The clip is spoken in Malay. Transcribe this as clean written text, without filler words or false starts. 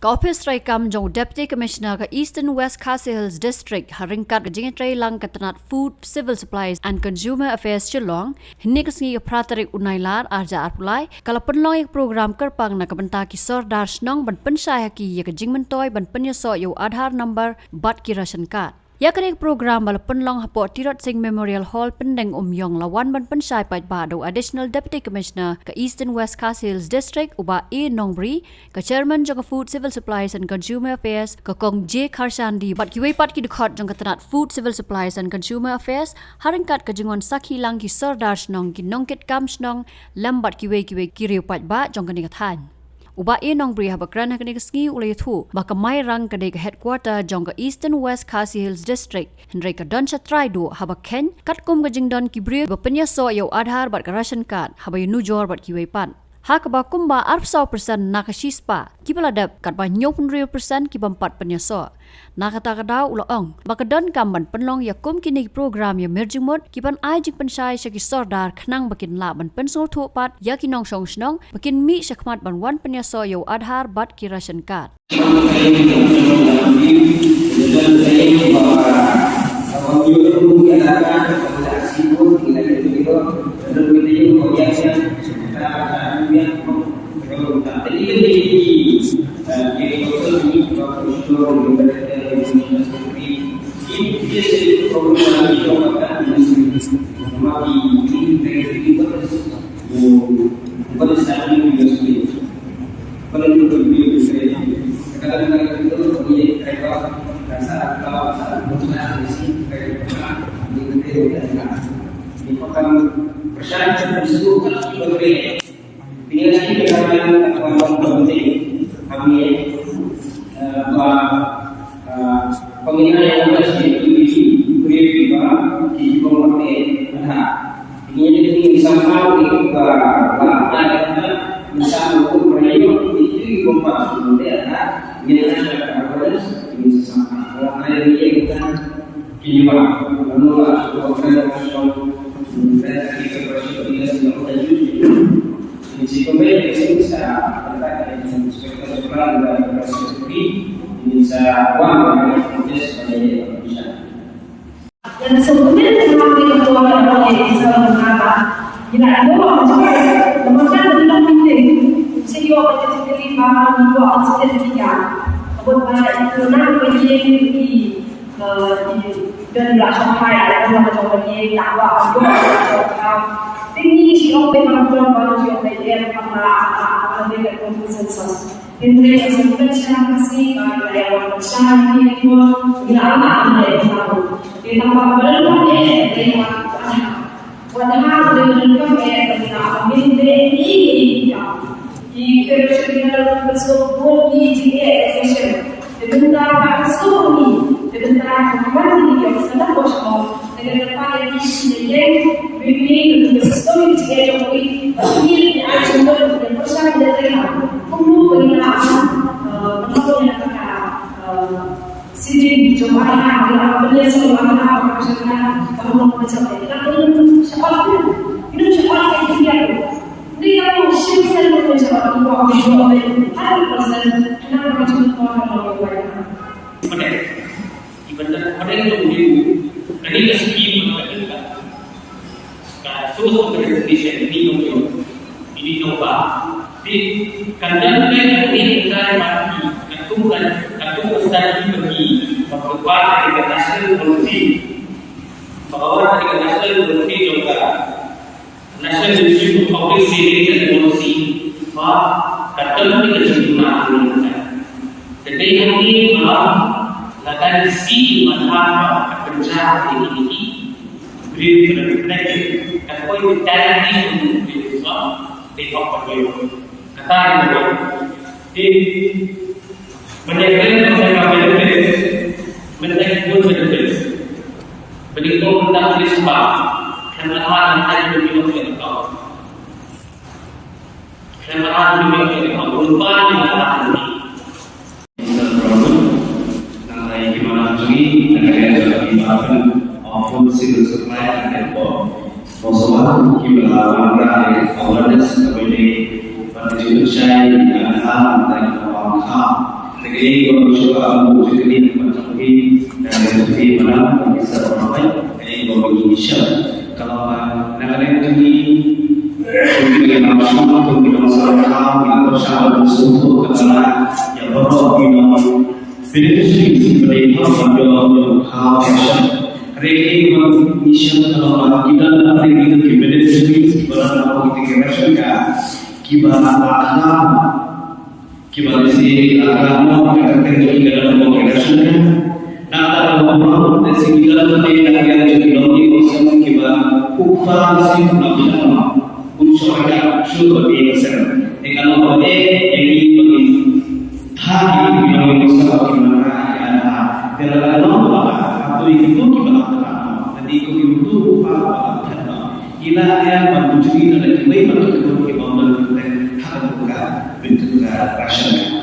Office Raikam Jong Deputy Commissioner ka Eastern West Khasi Hills District haringkat ka jingatray lang katanat Food, Civil Supplies and Consumer Affairs Chilong hinni kasngi pratarik unailar arja arpulai kala penlong ik program kerpang na kabenta ki sordar snong ban pensai haki ya ka jingmentoy ban penyaso yo Aadhaar number bat ki ration card. Ya kanik program bala penlong hapo Tirot Singh Memorial Hall pendeng umyong lawan ban pensai pait bado Additional Deputy Commissioner ka Eastern West Khasi Hills District uba E Nongbri ka Chairman jong Food Civil Supplies and Consumer Affairs ka Kong J Kharshandi bat ki pat ki dukhat jong katanat Food Civil Supplies and Consumer Affairs haringkat ka jingon sakhi lang ki sordar snong ki nongkit kam snong lambat ki riu pat ba jong kanik than. Uba e Nongbri habakran hakani kasngi ulay thu baka may rang kadai ka headquarter jong ka Eastern West Khasi Hills District Henry ka don siya try do habaken katkum ka jingdon ki brio bapenyaso yaw Aadhaar bat ka ration card habay nujor bat ki pan. Hakaba kumba 40% nakasispa kibaladap kat ba 90% kibampat penyaso. Nakatakadaw ulaong baka don kamban penlong yakum kini program ya merjumot kiban ai jing pensai syaki sordar khnang bakin la ban pensol thupat yakinong song snong bakin mi syakmat ban wan penyaso yaw Aadhaar bat ki ration card. Dan sebelumnya kami ketua oleh Israel Menara, bila ada orang juga lembaga dalam meeting, sehingga pada sekali bahan dua aspek tiga, buat itu nak bagi di dan belakang hari ada macam bagi dakwah dua macam ini siapa yang memang siapa yang ada konsensus. Ini sebenarnya saya masih ada percaya itu bila anak ada tahu. Kita mahu berlari Padahal dengan kami kita ambil ini jika kita bersumpah di education, sebentar bersumpah, sebentar kembali ke sana bosmo, dengan apa yang disediakan, begini bersumpah di education, ini akan menjadi persoalan dari umum pengenalan penonton yang sini jemaah adalah penyelesaian apa maksudnya kalau mencapai tapi siapa itu siapa yang dia dia mau siapa yang mencapai itu apa 100% kenapa macam itu orang lain benar ibadah ada yang ini ke segi kita terus presentation ini coba di kandang ini kita mati Aku studi bagi memperkuat dengan nasional policy, bahwa dengan nasional policy juga nasional institute public service and policy, kata kita cuma jadi ini akan si mana kerja ini beri perspektif, kalau itu tadi itu tidak perlu kata ini menjaga benefit, menjaga benefit. Begitu kita tulis sebab kendaraan ada di dalam kau. Kendaraan di dalam kau berubah dengan ini. Nanti gimana lagi? Negara lagi bahkan Food Civil Supply and Export. Masalah kita lawan awareness kepada penjualan dan hal dan kawan-kawan. Jadi kalau coba kamu jadi macam ini dan seperti mana bisa ramai. Ini kalau Indonesia kalau negara ini kita masyarakat kita masyarakat kita bersama untuk kerana yang baru kita beneficiary seperti apa yang hal fashion. Regi mission kalau kita ada itu beneficiary sebenarnya apa kita kerjakan kita akan kita sih akan kita kerja dalam organisasi. Nah, kalau dari segi dalam negara kita ini kita upah sih nama unsur sudah biasa. Kalau ada yang ini tadi yang bisa kita kalau atau itu kita lakukan. Jadi itu upah ila yang menunjukkan ada baik untuk kita membangun bentuk rasanya.